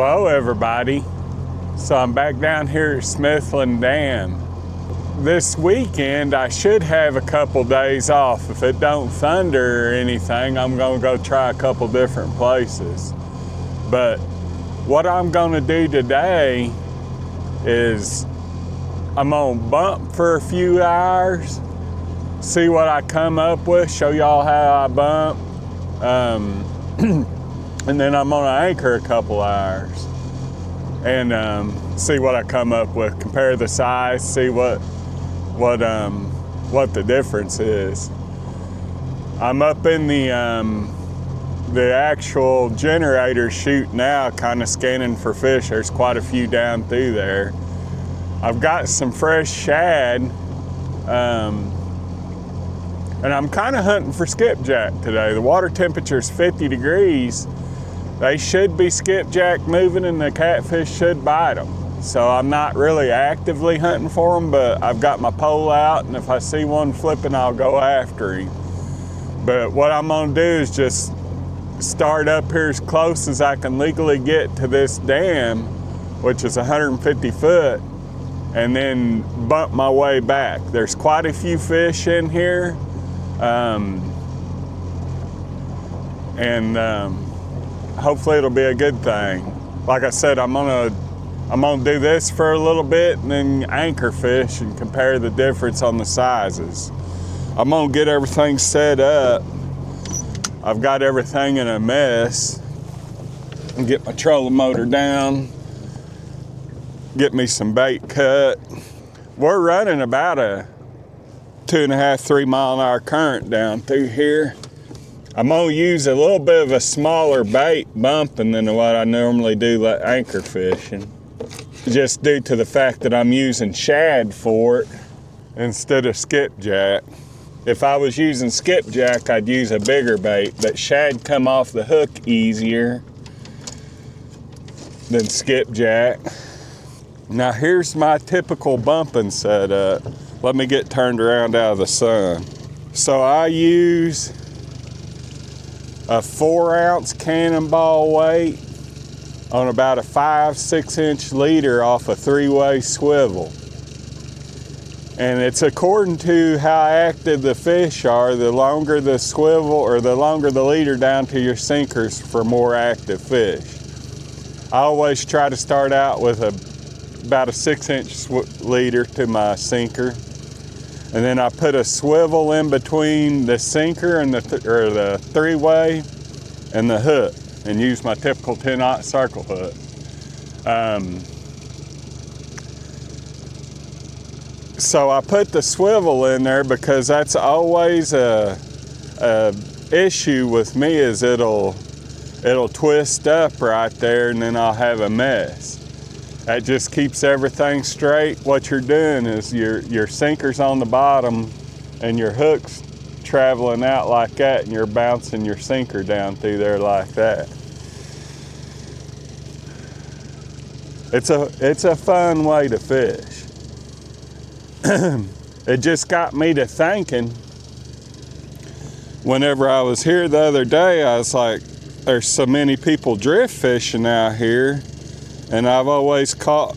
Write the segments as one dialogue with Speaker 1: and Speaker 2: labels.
Speaker 1: Hello everybody. So I'm back down here at Smithland Dam. This weekend I should have a couple days off. If it don't thunder or anything, I'm gonna go try a couple different places. But what I'm gonna do today is I'm gonna bump for a few hours, see what I come up with, show y'all how I bump. And then I'm gonna anchor a couple hours and see what I come up with, compare the size, see what the difference is. I'm up in the actual generator chute now, kind of scanning for fish. There's quite a few down through there. I've got some fresh shad, and I'm kind of hunting for skipjack today. The water temperature is 50 degrees. They should be skipjack moving and the catfish should bite them. So I'm not really actively hunting for them, but I've got my pole out, and if I see one flipping, I'll go after him. But what I'm gonna do is just start up here as close as I can legally get to this dam, which is 150 foot, and then bump my way back. There's quite a few fish in here. Hopefully it'll be a good thing. Like I said, I'm gonna do this for a little bit and then anchor fish and compare the difference on the sizes. I'm gonna get everything set up. I've got everything in a mess. And get my trolling motor down, get me some bait cut. We're running about a 2.5, 3 mile an hour current down through here. I'm gonna use a little bit of a smaller bait bumping than what I normally do like anchor fishing, just due to the fact that I'm using shad for it instead of skipjack. If I was using skipjack, I'd use a bigger bait, but shad come off the hook easier than skipjack. Now here's my typical bumping setup. Let me get turned around out of the sun. So I use a 4-ounce cannonball weight on about a 5-6 inch leader off a 3-way swivel. And it's according to how active the fish are. The longer the swivel or the longer the leader down to your sinkers for more active fish. I always try to start out with about a 6-inch leader to my sinker. And then I put a swivel in between the sinker and the 3-way and the hook, and use my typical 10-aught circle hook. So I put the swivel in there because that's always a issue with me, is it'll twist up right there and then I'll have a mess. That just keeps everything straight. What you're doing is your sinker's on the bottom and your hook's traveling out like that, and you're bouncing your sinker down through there like that. It's a fun way to fish. It just got me to thinking. Whenever I was here the other day, I was like, there's so many people drift fishing out here, and I've always caught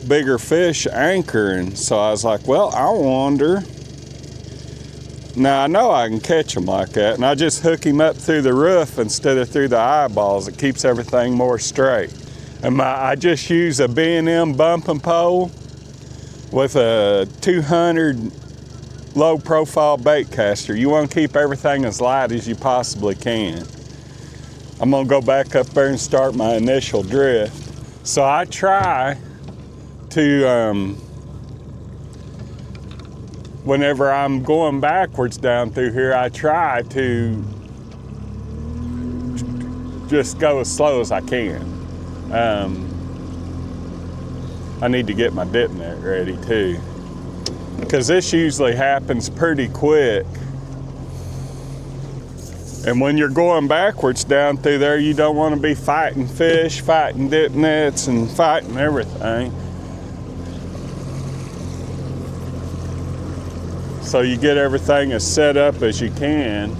Speaker 1: bigger fish anchoring. So I was like, well, I wonder. Now I know I can catch them like that, and I just hook him up through the roof instead of through the eyeballs. It keeps everything more straight. And I just use a B&M bumping pole with a 200 low profile bait caster. You want to keep everything as light as you possibly can. I'm gonna go back up there and start my initial drift. So I try to, whenever I'm going backwards down through here, I try to just go as slow as I can. I need to get my dip net ready too, because this usually happens pretty quick. And when you're going backwards down through there, you don't want to be fighting fish, fighting dip nets, and fighting everything. So you get everything as set up as you can.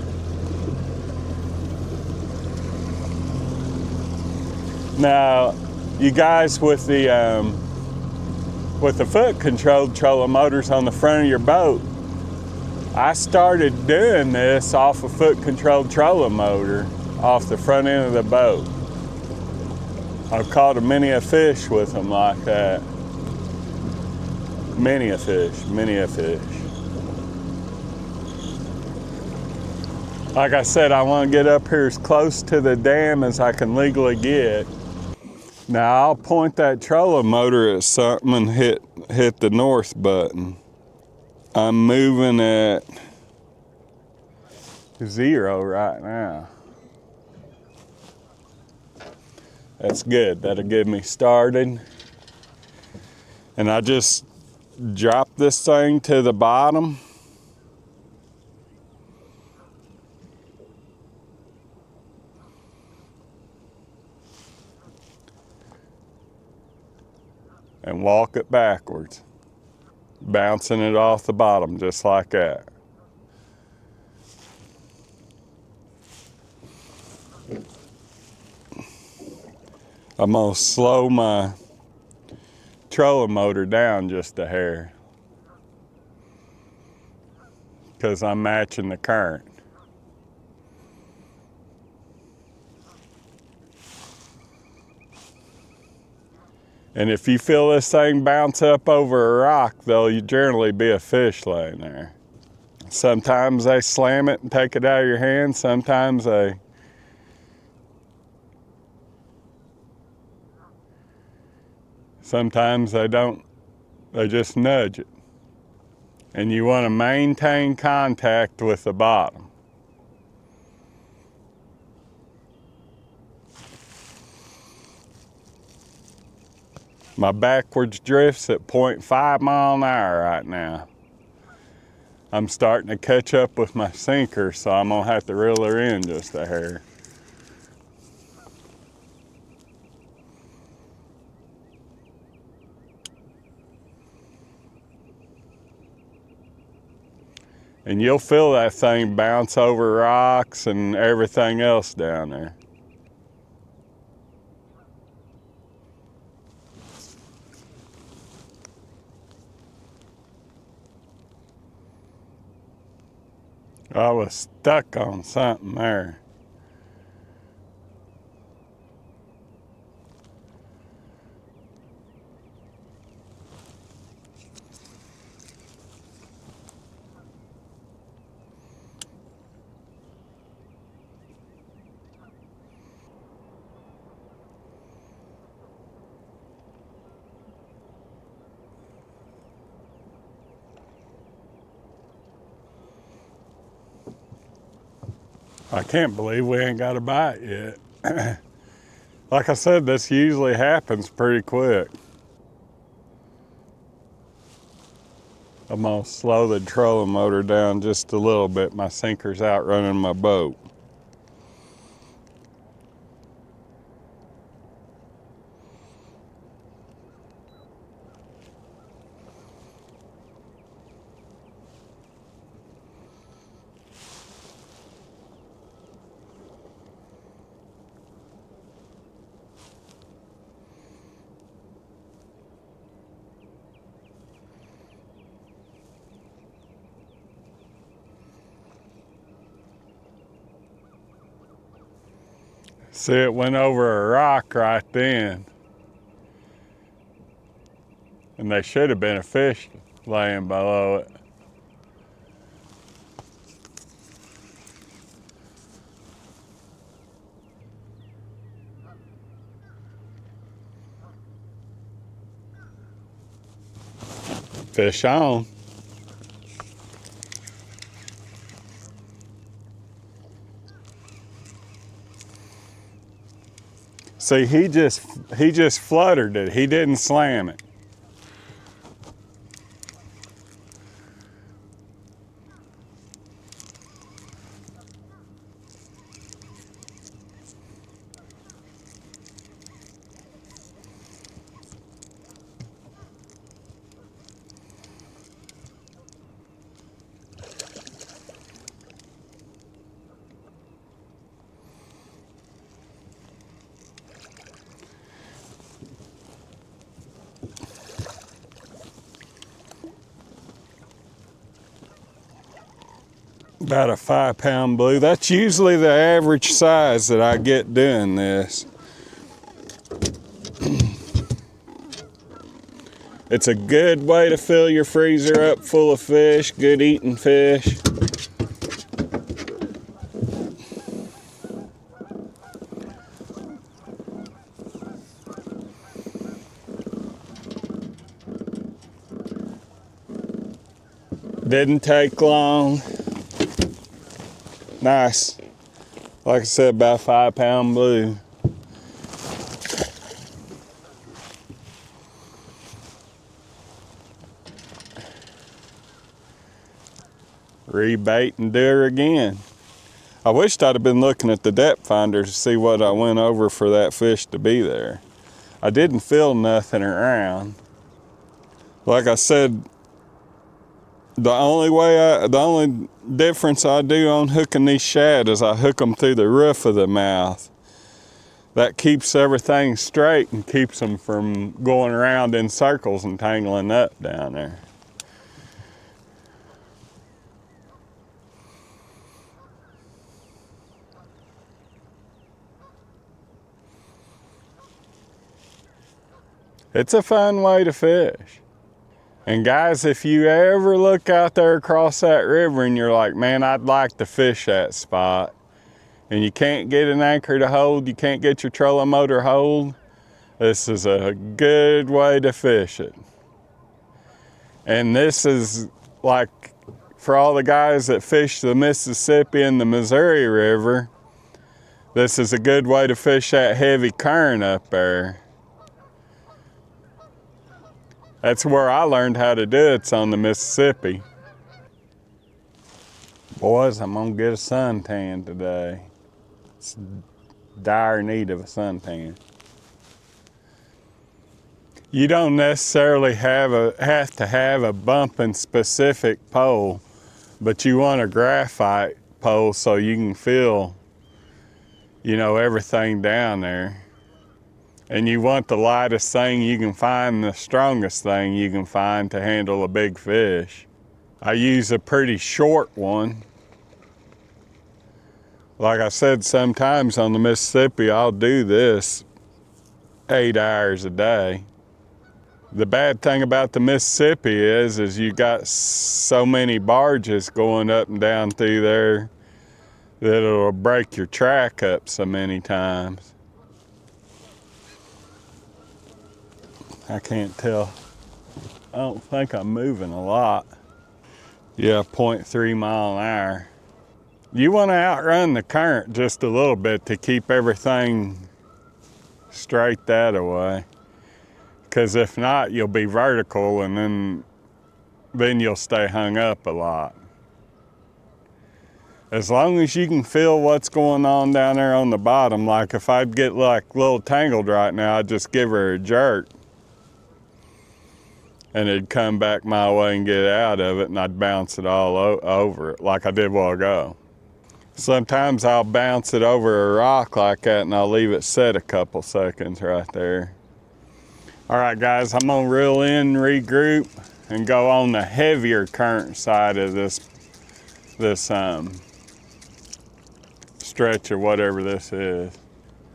Speaker 1: Now, you guys with the foot controlled trolling motors on the front of your boat, I started doing this off a foot controlled trolling motor off the front end of the boat. I've caught many a fish with them like that. Many a fish, many a fish. Like I said, I want to get up here as close to the dam as I can legally get. Now I'll point that trolling motor at something and hit the north button. I'm moving at 0 right now. That's good. That'll get me started. And I just drop this thing to the bottom. And walk it backwards, bouncing it off the bottom just like that. I'm gonna slow my trolling motor down just a hair because I'm matching the current. And if you feel this thing bounce up over a rock, there'll generally be a fish laying there. Sometimes they slam it and take it out of your hand. Sometimes they don't. They just nudge it. And you want to maintain contact with the bottom. My backwards drift's at 0.5 mile an hour right now. I'm starting to catch up with my sinker, so I'm gonna have to reel her in just a hair. And you'll feel that thing bounce over rocks and everything else down there. I was stuck on something there. I can't believe we ain't got a bite yet. Like I said, this usually happens pretty quick. I'm gonna slow the trolling motor down just a little bit. My sinker's outrunning my boat. See, it went over a rock right then. And there should have been a fish laying below it. Fish on. See, he just fluttered it. He didn't slam it. About a 5-pound blue. That's usually the average size that I get doing this. It's a good way to fill your freezer up full of fish, good eating fish. Didn't take long. Nice. Like I said, about 5-pound blue. Rebait and do her again. I wished I'd have been looking at the depth finder to see what I went over for that fish to be there. I didn't feel nothing around. Like I said, the only difference I do on hooking these shad is I hook them through the roof of the mouth. That keeps everything straight and keeps them from going around in circles and tangling up down there. It's a fun way to fish. And guys, if you ever look out there across that river and you're like, man, I'd like to fish that spot, and you can't get an anchor to hold, you can't get your trolling motor hold, this is a good way to fish it. And this is like, for all the guys that fish the Mississippi and the Missouri River, this is a good way to fish that heavy current up there. That's where I learned how to do it. It's on the Mississippi. Boys, I'm gonna get a suntan today. It's dire need of a suntan. You don't necessarily have to have a bumping specific pole, but you want a graphite pole so you can feel, you know, everything down there. And you want the lightest thing you can find, the strongest thing you can find to handle a big fish. I use a pretty short one. Like I said, sometimes on the Mississippi, I'll do this 8 hours a day. The bad thing about the Mississippi is you got so many barges going up and down through there that it'll break your track up so many times. I can't tell. I don't think I'm moving a lot. Yeah, 0.3 mile an hour. You want to outrun the current just a little bit to keep everything straight that way. Because if not, you'll be vertical and then you'll stay hung up a lot. As long as you can feel what's going on down there on the bottom, like if I'd get like a little tangled right now, I'd just give her a jerk. And it'd come back my way and get out of it, and I'd bounce it all over it like I did a while ago. Sometimes I'll bounce it over a rock like that and I'll leave it set a couple seconds right there. All right, guys, I'm gonna reel in, regroup, and go on the heavier current side of this stretch or whatever this is.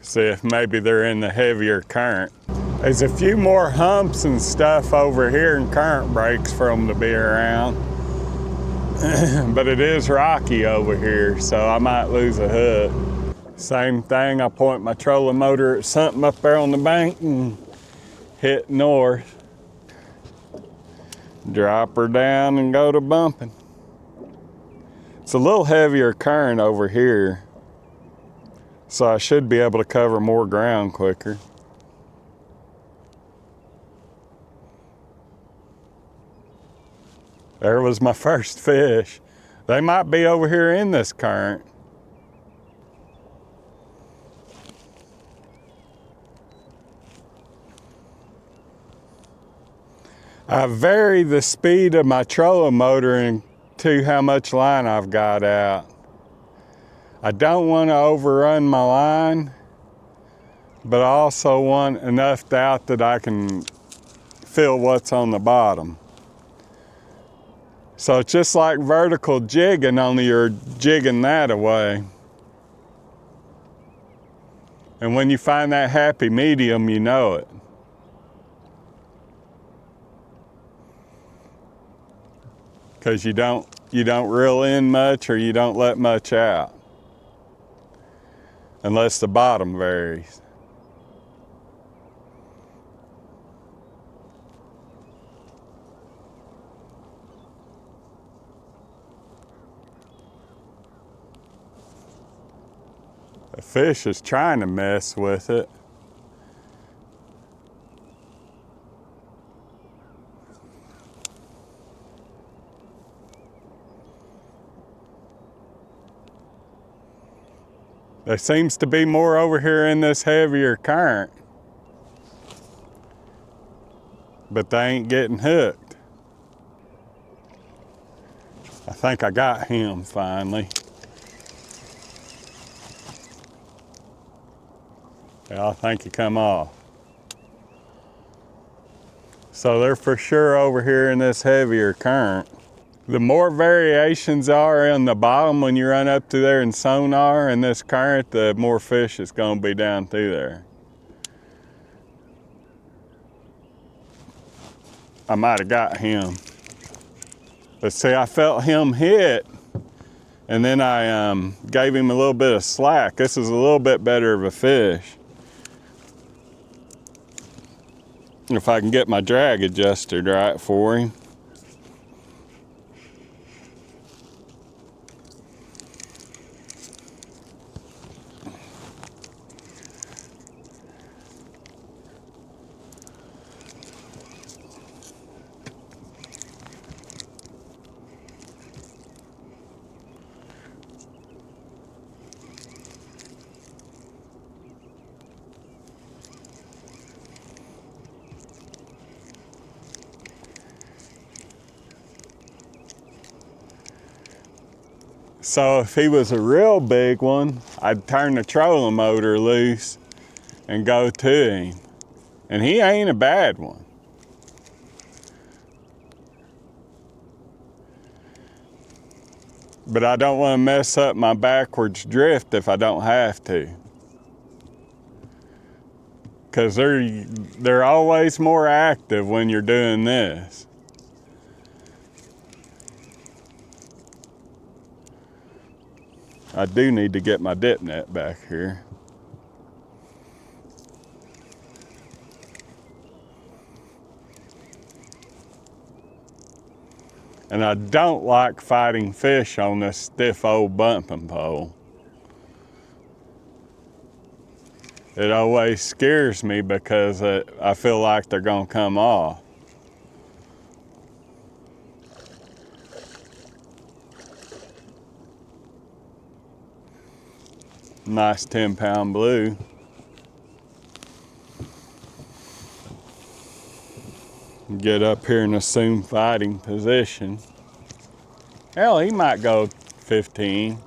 Speaker 1: See if maybe they're in the heavier current. There's a few more humps and stuff over here and current breaks for them to be around. But it is rocky over here, so I might lose a hook. Same thing, I point my trolling motor at something up there on the bank and hit north. Drop her down and go to bumping. It's a little heavier current over here, so I should be able to cover more ground quicker. There was my first fish. They might be over here in this current. I vary the speed of my trolling motor into how much line I've got out. I don't want to overrun my line, but I also want enough out that I can feel what's on the bottom. So it's just like vertical jigging, only you're jigging that away. And when you find that happy medium, you know it. Because you don't reel in much or you don't let much out. Unless the bottom varies. The fish is trying to mess with it. There seems to be more over here in this heavier current. But they ain't getting hooked. I think I got him finally. Yeah, I think he come off. So they're for sure over here in this heavier current. The more variations are in the bottom when you run up to there in sonar in this current, the more fish is going to be down through there. I might have got him. But see, I felt him hit, and then I gave him a little bit of slack. This is a little bit better of a fish. If I can get my drag adjusted right for him. So if he was a real big one, I'd turn the trolling motor loose and go to him. And he ain't a bad one. But I don't want to mess up my backwards drift if I don't have to. Because they're always more active when you're doing this. I do need to get my dip net back here. And I don't like fighting fish on this stiff old bumping pole. It always scares me because I feel like they're gonna come off. Nice 10-pound blue. Get up here and assume fighting position. Hell, he might go 15.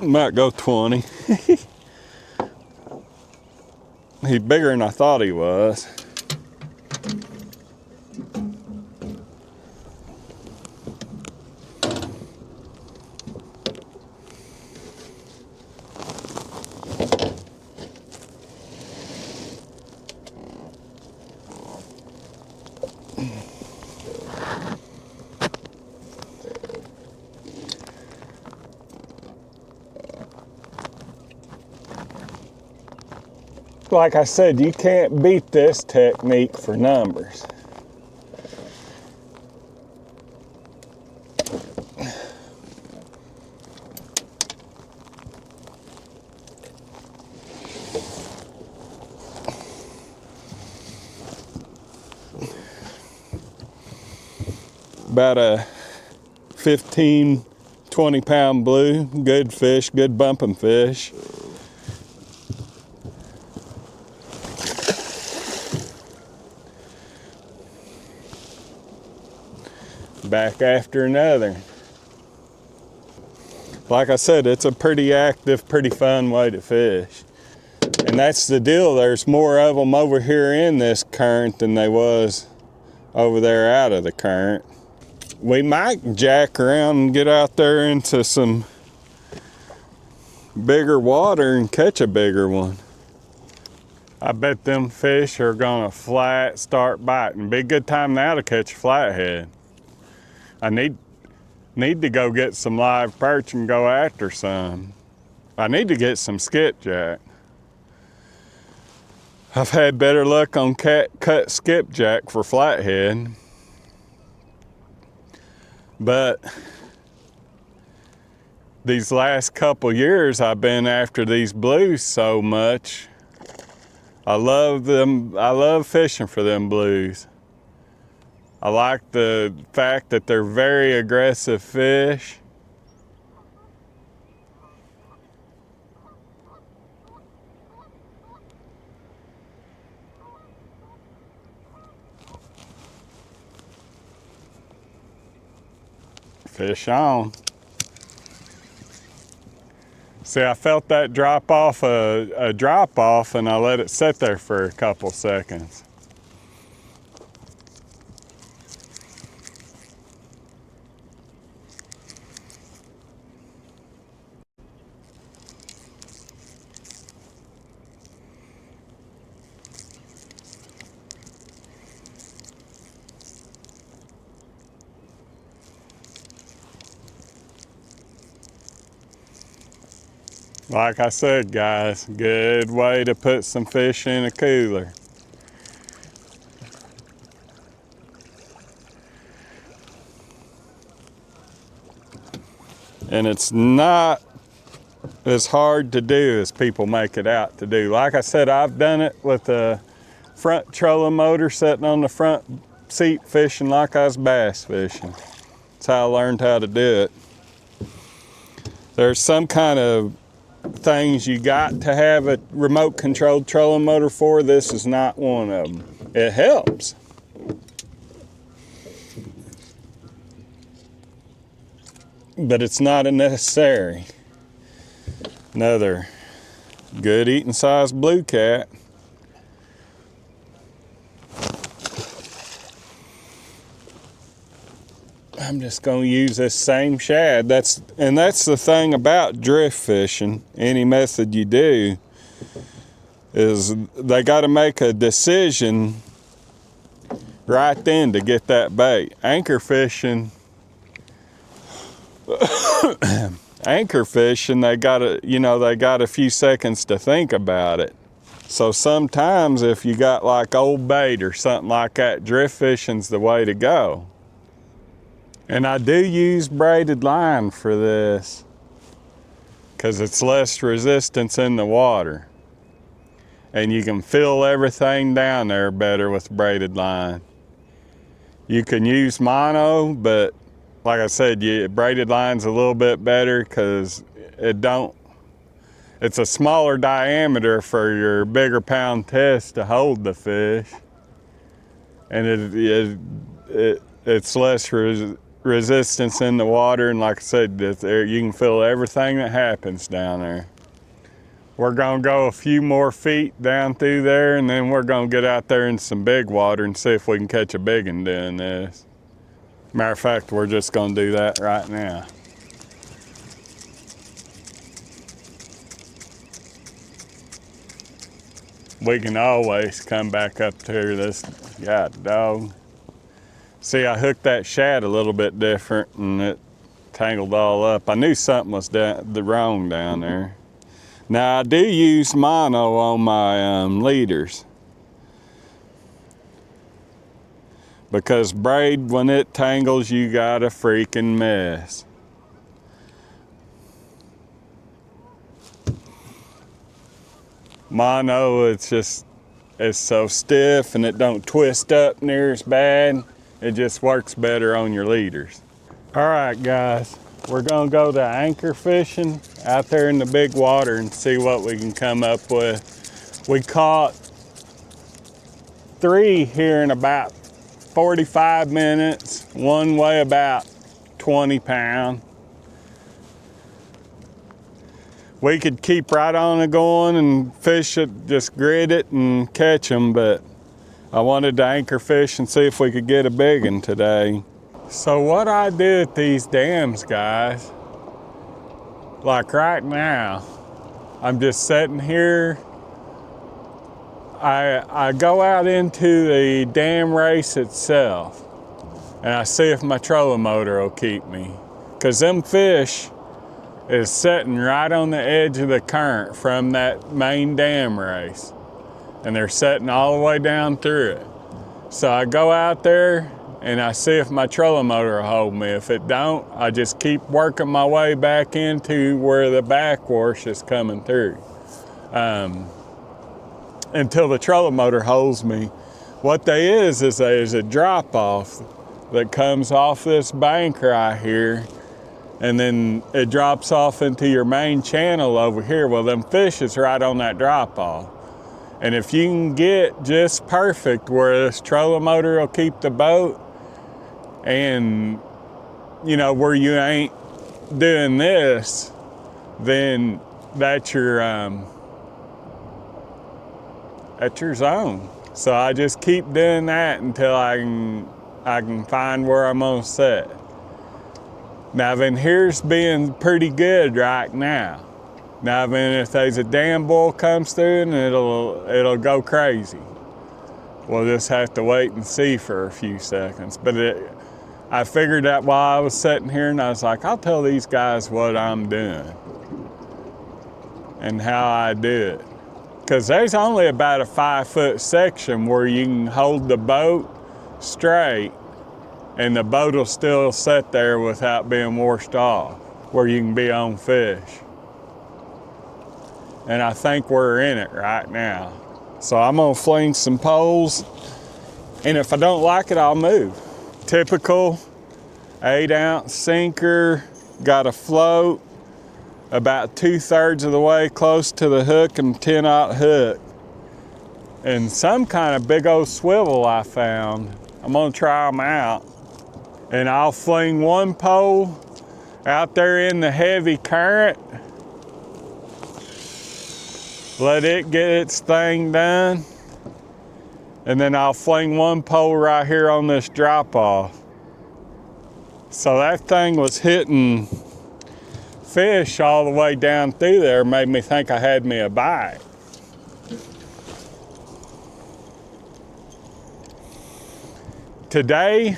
Speaker 1: Might go 20. He's bigger than I thought he was. Like I said, you can't beat this technique for numbers. about a 15, 20 pound blue. Good fish, good bumping fish. Back after another. Like I said, it's a pretty active, pretty fun way to fish. And that's the deal. There's more of them over here in this current than they was over there out of the current. We might jack around and get out there into some bigger water and catch a bigger one. I bet them fish are gonna start biting. Be a good time now to catch a flathead. I need to go get some live perch and go after some. I need to get some skipjack. I've had better luck on cut skipjack for flathead. But these last couple years I've been after these blues so much. I love them. I love fishing for them blues. I like the fact that they're very aggressive fish. Fish on. See, I felt that drop off a drop off, and I let it sit there for a couple seconds. Like I said, guys, good way to put some fish in a cooler. And it's not as hard to do as people make it out to do. Like I said, I've done it with a front trolling motor sitting on the front seat fishing like I was bass fishing. That's how I learned how to do it. There's some kind of things you got to have a remote controlled trolling motor for. This is not one of them. It helps. But it's not a necessary. Another good eating size blue cat. I'm just going to use this same shad. That's the thing about drift fishing. Any method you do is they got to make a decision right then to get that bait. Anchor fishing, they got a few seconds to think about it. So sometimes if you got like old bait or something like that, drift fishing's the way to go. And I do use braided line for this because it's less resistance in the water. And you can feel everything down there better with braided line. You can use mono, but like I said, braided line's a little bit better because it's a smaller diameter for your bigger pound test to hold the fish. And it's less resistance in the water, and like I said, you can feel everything that happens down there. We're gonna go a few more feet down through there, and then we're gonna get out there in some big water and see if we can catch a big one doing this. Matter of fact, we're just gonna do that right now. We can always come back up to this. God dog. See, I hooked that shad a little bit different and it tangled all up. I knew something was wrong down there. Now I do use mono on my leaders because braid, when it tangles, you got a freaking mess. Mono, it's so stiff and it don't twist up near as bad. It just works better on your leaders. All right, guys, we're gonna go to anchor fishing out there in the big water and see what we can come up with. We caught 3 here in about 45 minutes. One weigh about 20 pounds. We could keep right on it going and fish it, just grit it and catch them, but I wanted to anchor fish and see if we could get a big one today. So what I do at these dams, guys, like right now, I'm just sitting here. I go out into the dam race itself and I see if my trolling motor will keep me. Cause them fish is sitting right on the edge of the current from that main dam race. And they're sitting all the way down through it. So I go out there and I see if my trolling motor will hold me. If it don't, I just keep working my way back into where the backwash is coming through. Until the trolling motor holds me. What they is a drop off that comes off this bank right here, and then it drops off into your main channel over here. Well, them fish is right on that drop off. And if you can get just perfect where this trolling motor will keep the boat, and you know, where you ain't doing this, then that's your zone. So I just keep doing that until I can find where I'm gonna set. Now then, here's being pretty good right now. Now then, if there's a dam bull comes through and it'll go crazy. We'll just have to wait and see for a few seconds. But I figured that while I was sitting here, and I was like, I'll tell these guys what I'm doing and how I do it. Because there's only about a 5-foot section where you can hold the boat straight and the boat will still sit there without being washed off, where you can be on fish. And I think we're in it right now. So I'm gonna fling some poles, and if I don't like it, I'll move. Typical 8-ounce sinker, got a float about 2/3 of the way close to the hook, and 10-aught hook. And some kind of big old swivel I found. I'm gonna try them out. And I'll fling one pole out there in the heavy current, let it get its thing done, and then I'll fling one pole right here on this drop off. So that thing was hitting fish all the way down through there, made me think I had me a bite. Today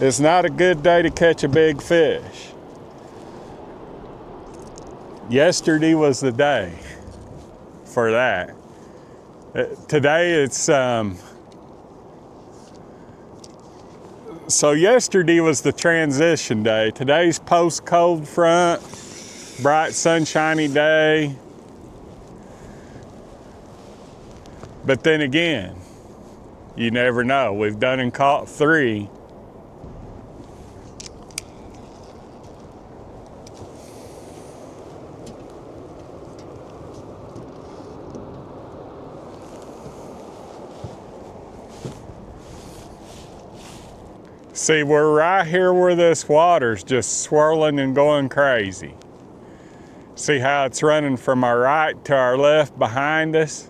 Speaker 1: is not a good day to catch a big fish. Yesterday was the day for that. Today it's, so yesterday was the transition day. Today's post-cold front, bright sunshiny day. But then again, you never know. We've done and caught 3. See, we're right here where this water's just swirling and going crazy. See how it's running from our right to our left behind us?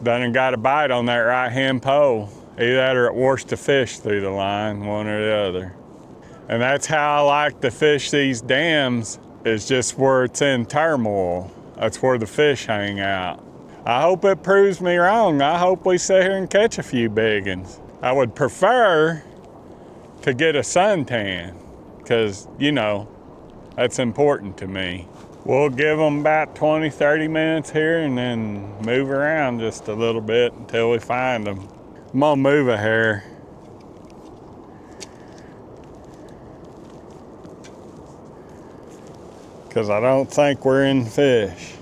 Speaker 1: Done and got a bite on that right-hand pole. Either that or it washed the fish through the line, one or the other. And that's how I like to fish these dams, is just where it's in turmoil. That's where the fish hang out. I hope it proves me wrong. I hope we sit here and catch a few big ones. I would prefer to get a suntan, because, you know, that's important to me. We'll give them about 20, 30 minutes here and then move around just a little bit until we find them. I'm gonna move a hair. Because I don't think we're in fish.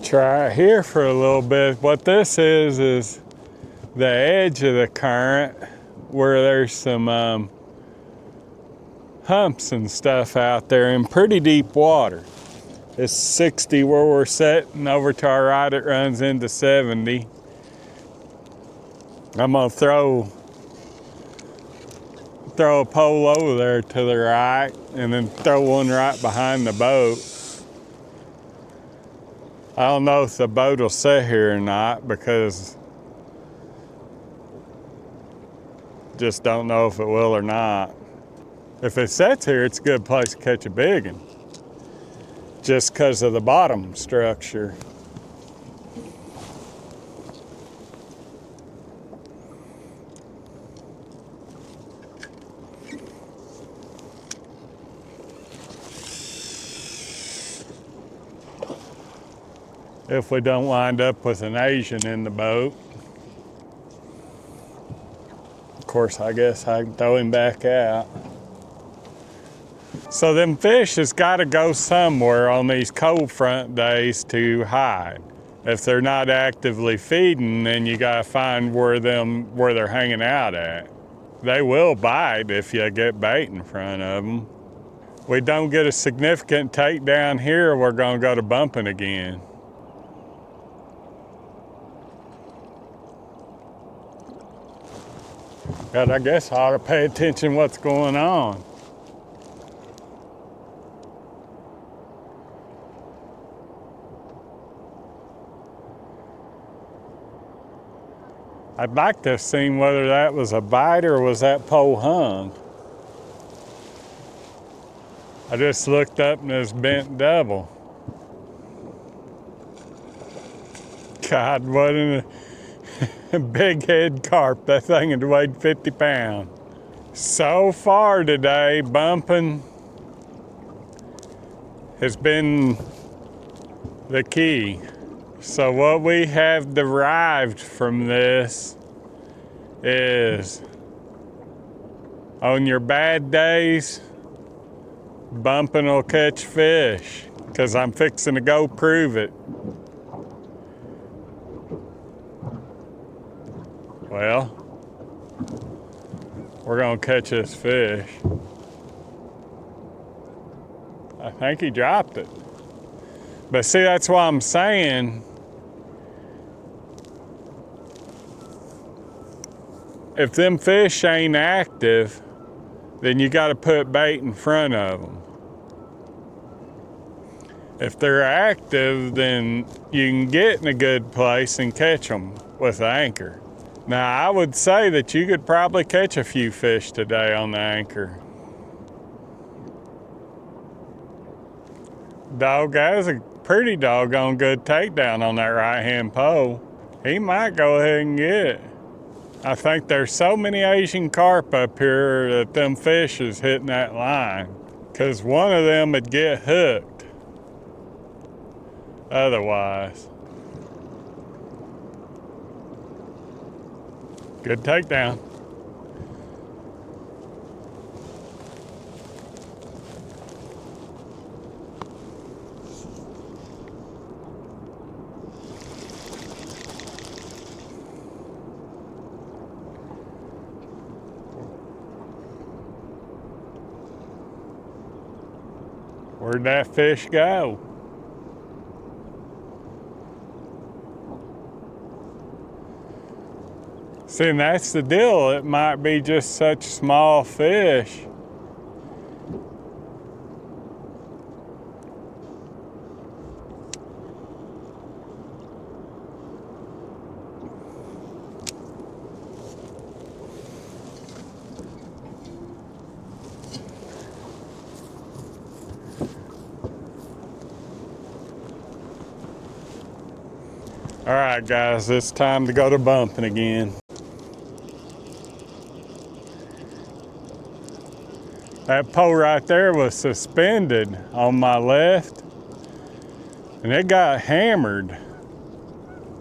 Speaker 1: Try it here for a little bit. What this is the edge of the current where there's some humps and stuff out there in pretty deep water. It's 60 where we're sitting. Over to our right it runs into 70. I'm gonna throw a pole over there to the right and then throw one right behind the boat. I don't know if the boat will sit here or not because just don't know if it will or not. If it sits here, it's a good place to catch a big one, just because of the bottom structure. If we don't wind up with an Asian in the boat. Of course, I guess I can throw him back out. So them fish has got to go somewhere on these cold front days to hide. If they're not actively feeding, then you got to find where they're hanging out at. They will bite if you get bait in front of them. We don't get a significant takedown here, we're gonna go to bumping again. But I guess I ought to pay attention to what's going on. I'd like to have seen whether that was a bite or was that pole hung. I just looked up and it was bent double. God, what a big head carp. That thing had weighed 50 pounds. So far today, bumping has been the key. So what we have derived from this is on your bad days, bumping will catch fish, because I'm fixing to go prove it. Well, we're gonna catch this fish. I think he dropped it. But see, that's why I'm saying, if them fish ain't active, then you gotta put bait in front of them. If they're active, then you can get in a good place and catch them with the anchor. Now, I would say that you could probably catch a few fish today on the anchor. Dog, that was a pretty doggone good takedown on that right-hand pole. He might go ahead and get it. I think there's so many Asian carp up here that them fish is hitting that line, because one of them would get hooked otherwise. Good takedown. Where'd that fish go? See, and that's the deal. It might be just such small fish. All right, guys, it's time to go to bumping again. That pole right there was suspended on my left, and it got hammered.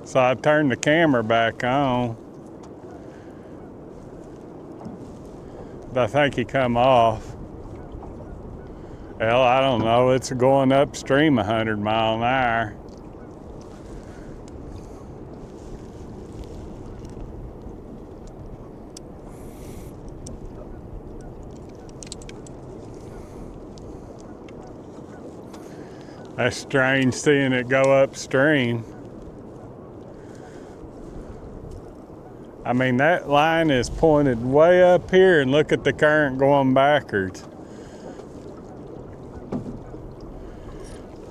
Speaker 1: So I turned the camera back on. But I think he come off. Well, I don't know, it's going upstream 100 miles an hour. That's strange seeing it go upstream. I mean, that line is pointed way up here, and look at the current going backwards.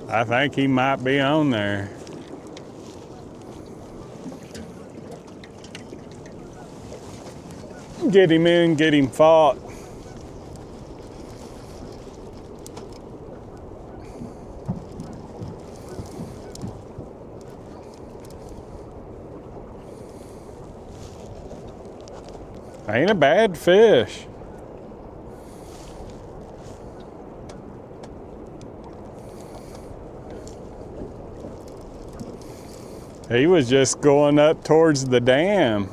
Speaker 1: I think he might be on there. Get him in, get him fought. Ain't a bad fish. He was just going up towards the dam.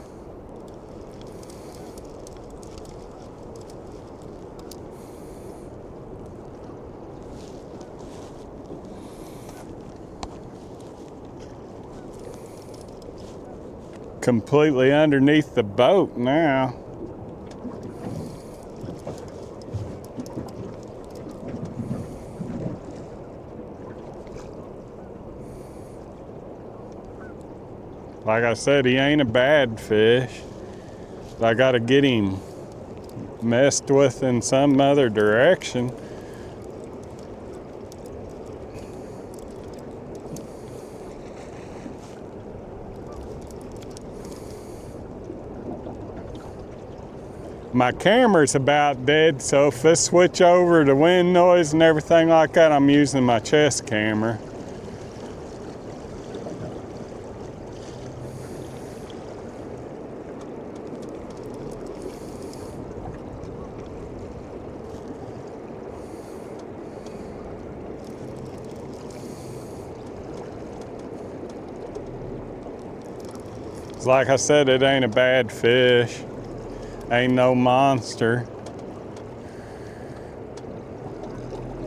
Speaker 1: Completely underneath the boat now. Like I said, he ain't a bad fish. I gotta get him messed with in some other direction. My camera's about dead, so if I switch over to wind noise and everything like that, I'm using my chest camera. Like I said, it ain't a bad fish. Ain't no monster.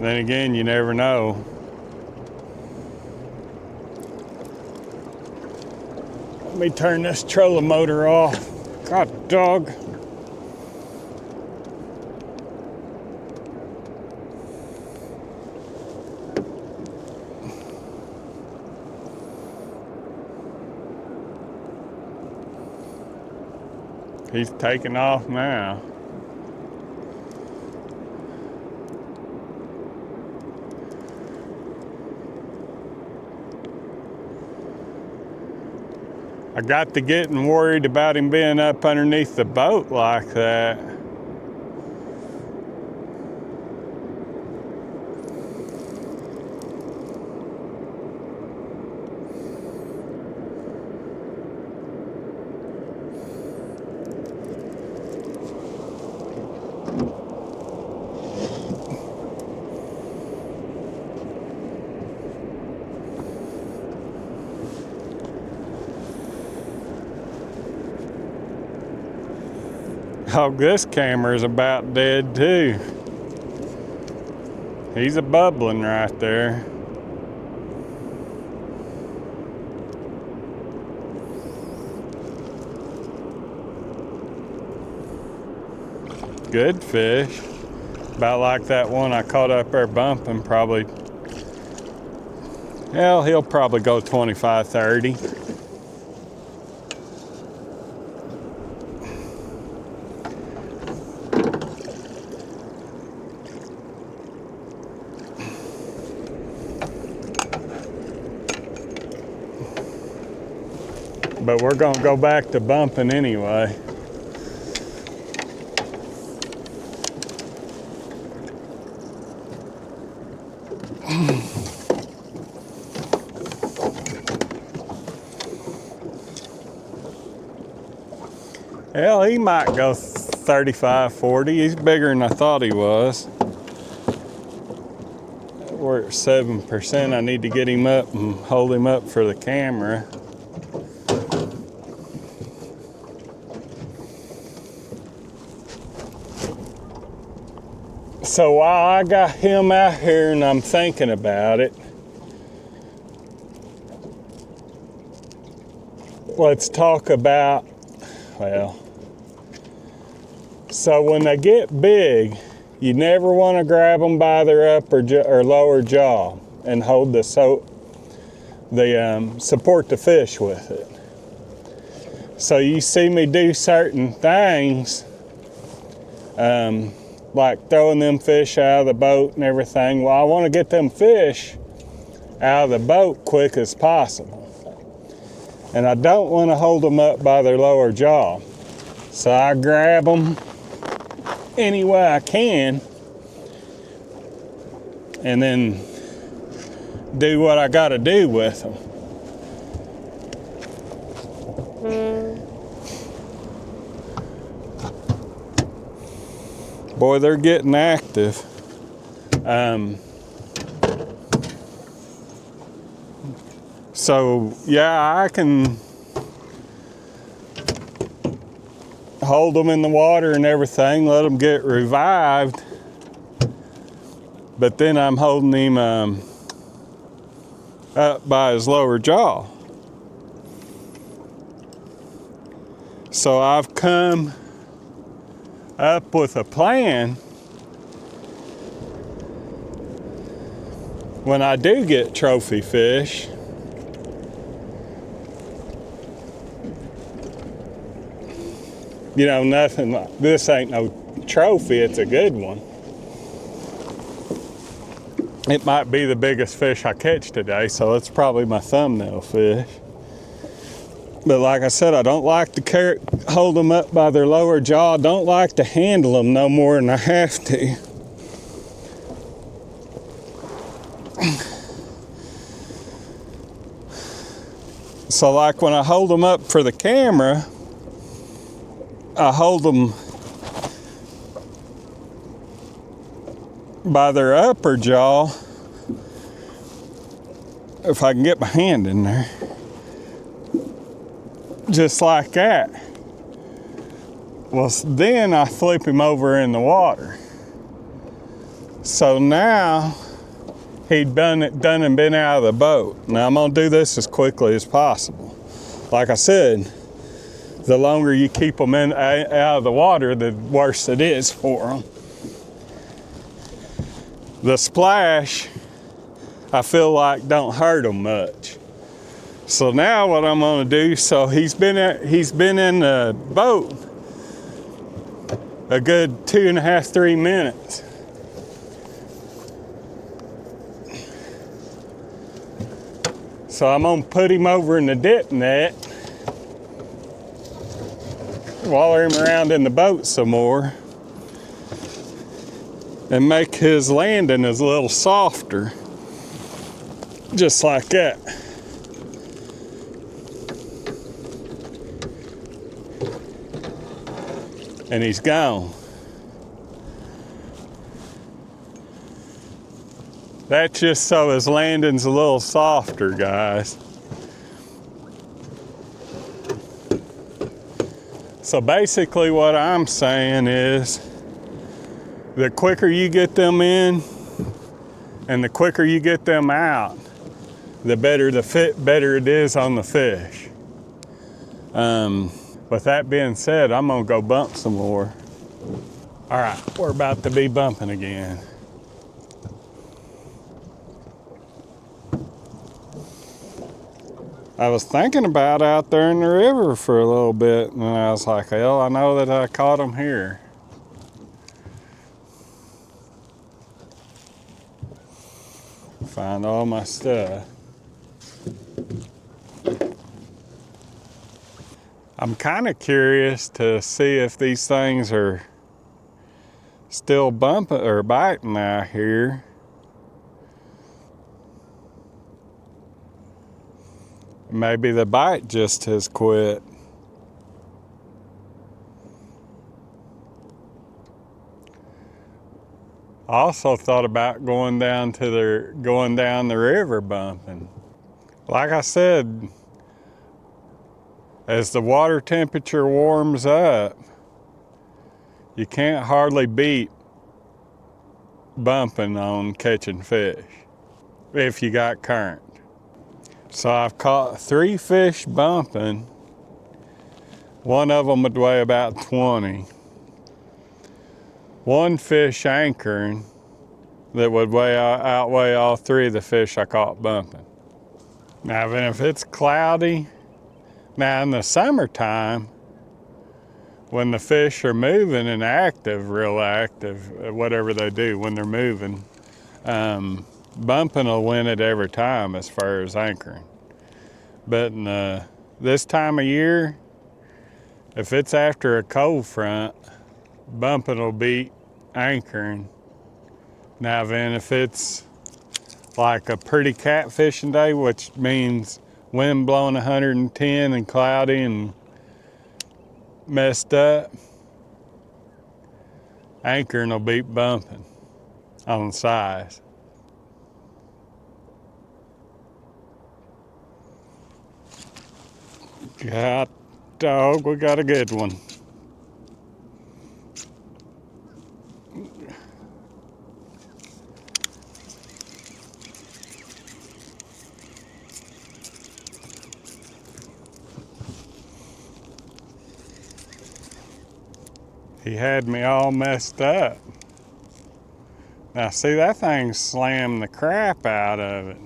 Speaker 1: Then again, you never know. Let me turn this trolling motor off. God dog. He's taking off now. I got to getting worried about him being up underneath the boat like that. Oh, this camera's about dead too. He's a bubbling right there. Good fish. About like that one I caught up there bumping, probably. Hell, he'll probably go 25, 30. But we're gonna go back to bumping anyway. Hell, he might go 35, 40. He's bigger than I thought he was. We're at 7%. I need to get him up and hold him up for the camera. So while I got him out here and I'm thinking about it, let's talk about, well, so when they get big, you never want to grab them by their upper or lower jaw. and hold the support the fish with it. So you see me do certain things, like throwing them fish out of the boat and everything. Well, I want to get them fish out of the boat quick as possible. And I don't want to hold them up by their lower jaw. So I grab them any way I can and then do what I got to do with them. Boy, they're getting active. So yeah, I can hold them in the water and everything, let them get revived, but then I'm holding him up by his lower jaw. So I've come up with a plan when I do get trophy fish. You know, nothing like this ain't no trophy, it's a good one. It might be the biggest fish I catch today, so it's probably my thumbnail fish. But like I said, I don't like to hold them up by their lower jaw. I don't like to handle them no more than I have to. So like when I hold them up for the camera, I hold them by their upper jaw, if I can get my hand in there, just like that. Well, then I flip him over in the water. So now he'd done and been out of the boat. Now I'm gonna do this as quickly as possible. Like I said, the longer you keep them out of the water, the worse it is for them. The splash, I feel like don't hurt them much. So now what I'm gonna do, so he's been in the boat a good 2.5, 3 minutes. So I'm gonna put him over in the dip net, waller him around in the boat some more, and make his landing a little softer, just like that. And he's gone. That's just so his landing's a little softer, guys. So basically what I'm saying is, the quicker you get them in and the quicker you get them out, the better better it is on the fish. With that being said, I'm gonna go bump some more. All right, we're about to be bumping again. I was thinking about out there in the river for a little bit, and I was like, well, I know that I caught them here. Find all my stuff. I'm kind of curious to see if these things are still bumping or biting out here. Maybe the bite just has quit. I also thought about going down the river bumping. Like I said, as the water temperature warms up, you can't hardly beat bumping on catching fish if you got current. So I've caught 3 fish bumping. One of them would weigh about 20. 1 fish anchoring. that would outweigh all three of the fish I caught bumping. Now, then if it's cloudy, now in the summertime, when the fish are moving and active, real active, whatever they do when they're moving, bumping will win it every time as far as anchoring. But in this time of year, if it's after a cold front, bumping will beat anchoring. Now then, if it's like a pretty catfishing day, which means wind blowing 110 and cloudy and messed up, anchoring will beat bumping on size. God dog, we got a good one. He had me all messed up. Now see, that thing slammed the crap out of it.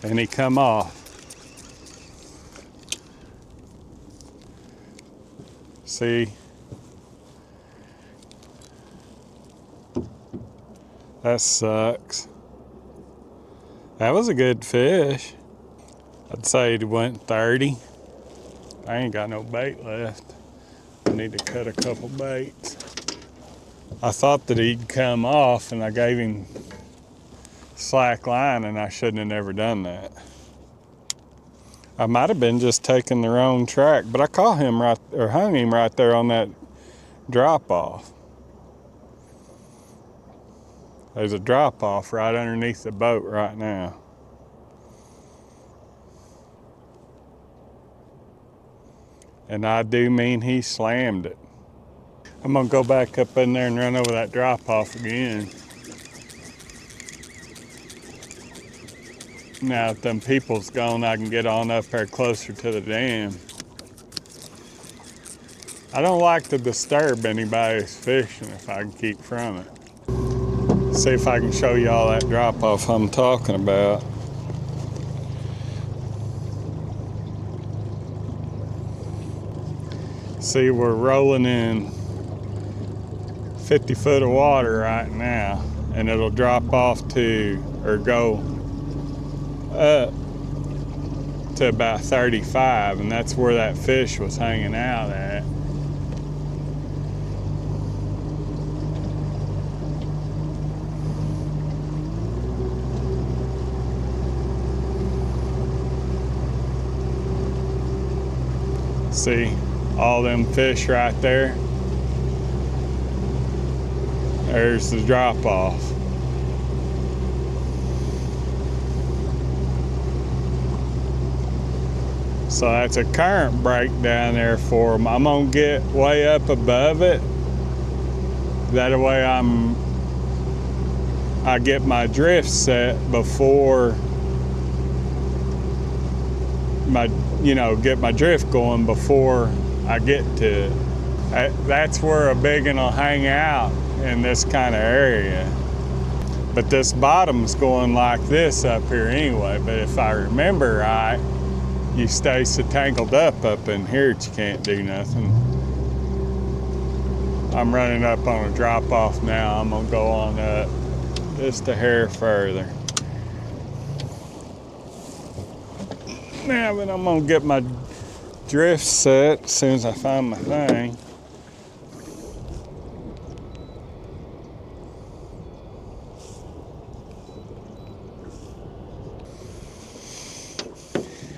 Speaker 1: And he come off. See? That sucks. That was a good fish. I'd say it went 30. I ain't got no bait left. I need to cut a couple baits. I thought that he'd come off and I gave him slack line and I shouldn't have never done that. I might have been just taking the wrong track, but I caught him right, or hung him right there on that drop off. There's a drop off right underneath the boat right now. And I do mean he slammed it. I'm gonna go back up in there and run over that drop off again. Now if them people's gone, I can get on up there closer to the dam. I don't like to disturb anybody's fishing if I can keep from it. See if I can show you all that drop off I'm talking about. See, we're rolling in 50 foot of water right now, and it'll drop off to, or go up to about 35, and that's where that fish was hanging out at. See all them fish right there? There's the drop off. So that's a current break down there for them. I'm gonna get way up above it. That way I get my drift set before get my drift going before I get to it. That's where a big one will hang out in this kind of area. But this bottom's going like this up here anyway. But if I remember right, you stay so tangled up in here that you can't do nothing. I'm running up on a drop off now. I'm gonna go on up just a hair further. Now, but I'm gonna get my drift set as soon as I find my thing.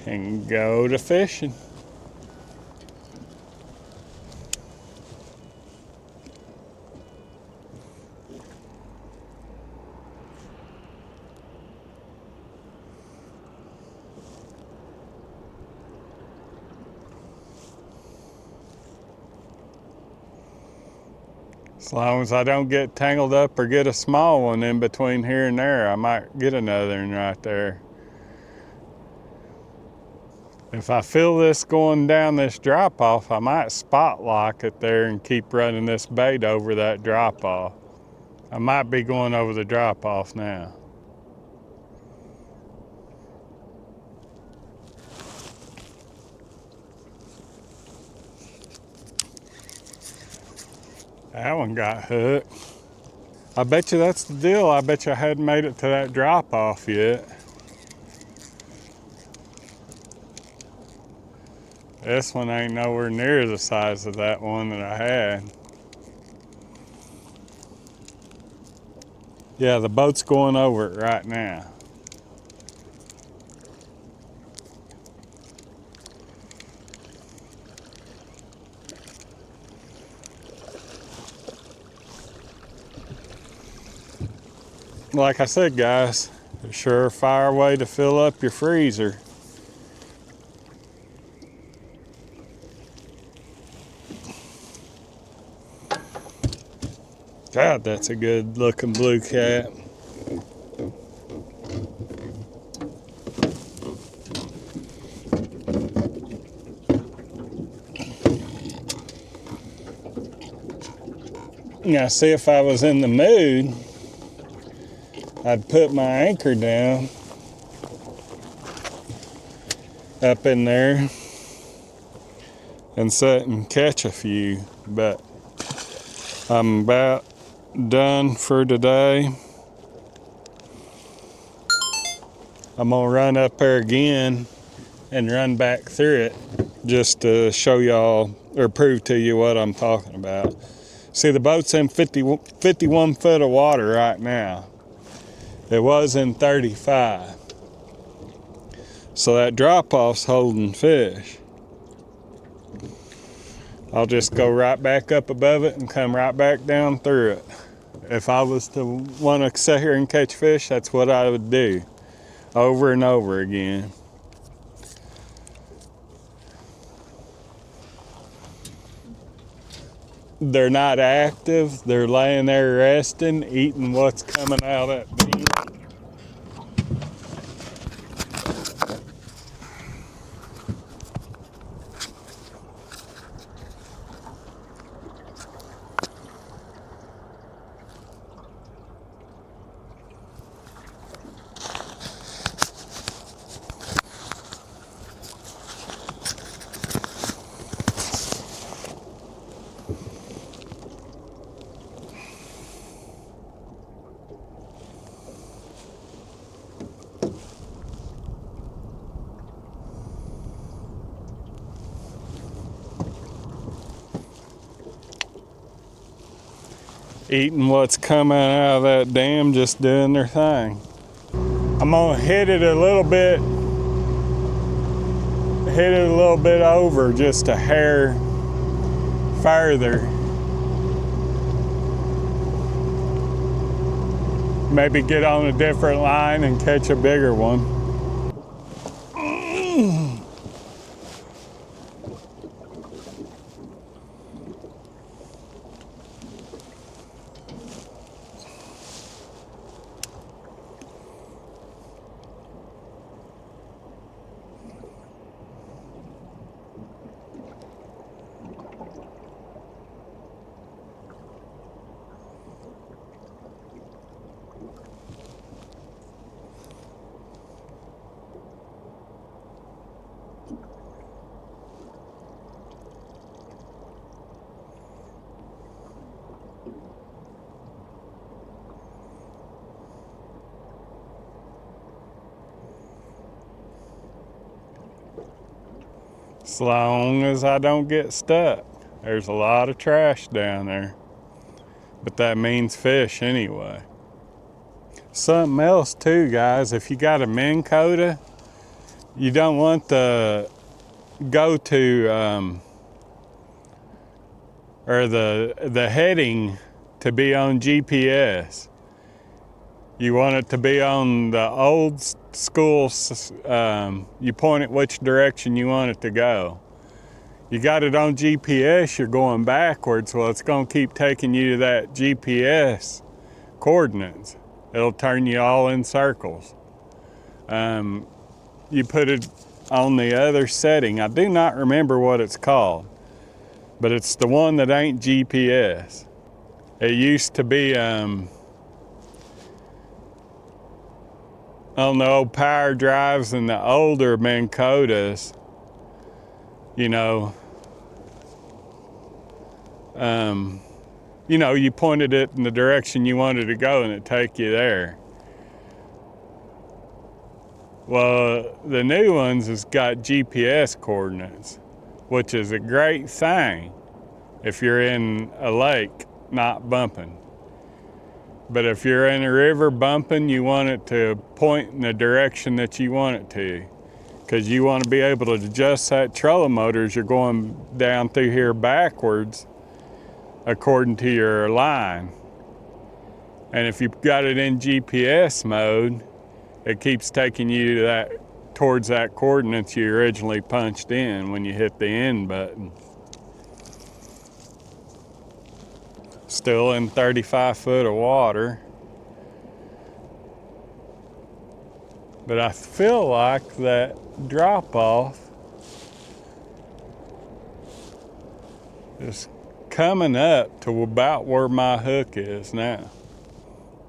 Speaker 1: And go to fishing. As long as I don't get tangled up or get a small one in between here and there, I might get another one right there. If I feel this going down this drop off, I might spot lock it there and keep running this bait over that drop off. I might be going over the drop off now. That one got hooked. I bet you that's the deal. I bet you I hadn't made it to that drop off yet. This one ain't nowhere near the size of that one that I had. Yeah, the boat's going over it right now. Like I said, guys, a surefire way to fill up your freezer. God, that's a good looking blue cat. Now, see, if I was in the mood, I'd put my anchor down up in there and sit and catch a few, but I'm about done for today. I'm gonna run up there again and run back through it just to show y'all or prove to you what I'm talking about. See, the boat's in 51 foot of water right now. It was in 35. So that drop-off's holding fish. I'll just go right back up above it and come right back down through it. If I was to want to sit here and catch fish, that's what I would do. Over and over again. They're not active. They're laying there resting, eating what's coming out of that beam. Eating what's coming out of that dam, just doing their thing. I'm gonna hit it a little bit over, just a hair further. Maybe get on a different line and catch a bigger one. As long as I don't get stuck. There's a lot of trash down there, but that means fish anyway. Something else too, guys, if you got a Minn Kota, you don't want the go-to or the heading to be on GPS. You want it to be on the old school, you point it which direction you want it to go. You got it on GPS, you're going backwards, well, it's gonna keep taking you to that GPS coordinates. It'll turn you all in circles. You put it on the other setting. I do not remember what it's called, but it's the one that ain't GPS. It used to be on the old power drives and the older Minn Kotas, you know, you pointed it in the direction you wanted to go and it'd take you there. Well, the new ones has got GPS coordinates, which is a great thing if you're in a lake not bumping. But if you're in a river bumping, you want it to point in the direction that you want it to, because you want to be able to adjust that trolling motor as you're going down through here backwards according to your line. And if you've got it in GPS mode, it keeps taking you towards that coordinates you originally punched in when you hit the end button. Still in 35 foot of water. But I feel like that drop off is coming up to about where my hook is now,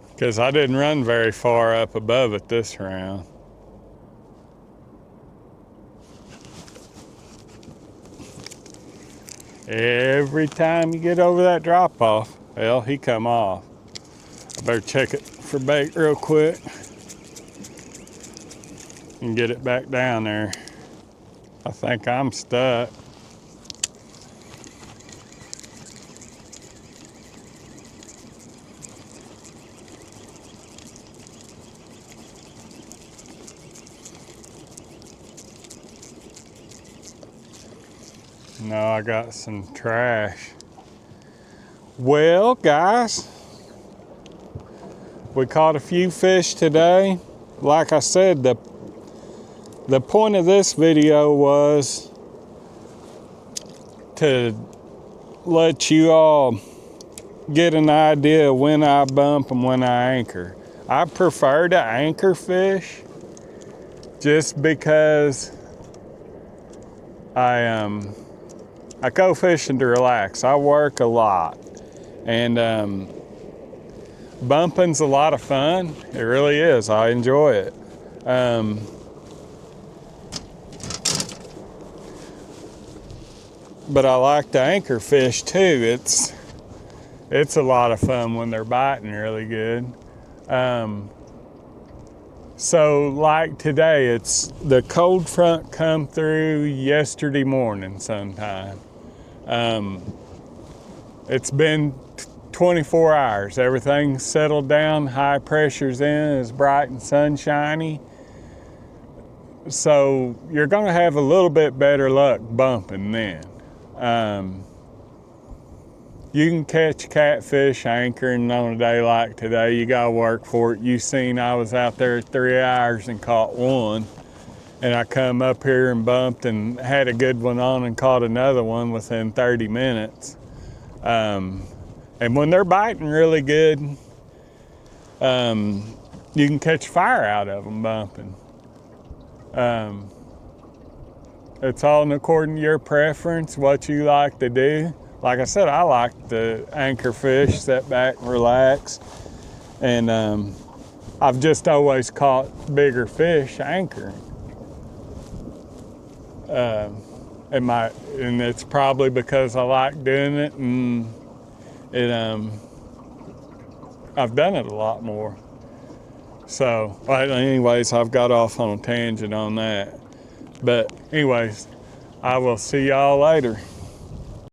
Speaker 1: because I didn't run very far up above it this round. Every time you get over that drop off, well, he come off. I better check it for bait real quick and get it back down there. I think I'm stuck. No, I got some trash. Well, guys, we caught a few fish today. Like I said, the point of this video was to let you all get an idea of when I bump and when I anchor. I prefer to anchor fish just because I go fishing to relax. I work a lot, and bumping's a lot of fun. It really is. I enjoy it. But I like to anchor fish too. It's a lot of fun when they're biting really good. So like today, it's the cold front come through yesterday morning sometime. It's been 24 hours. Everything's settled down, high pressure's in, it's bright and sunshiny. So you're gonna have a little bit better luck bumping then. You can catch catfish anchoring on a day like today. You gotta work for it. You seen I was out there 3 hours and caught one. And I come up here and bumped and had a good one on and caught another one within 30 minutes. And when they're biting really good, you can catch fire out of them bumping. It's all according to your preference, what you like to do. Like I said, I like to anchor fish, sit back and relax. And I've just always caught bigger fish anchoring. And it's probably because I like doing it, and I've done it a lot more. So, anyways, I've got off on a tangent on that. But anyways, I will see y'all later.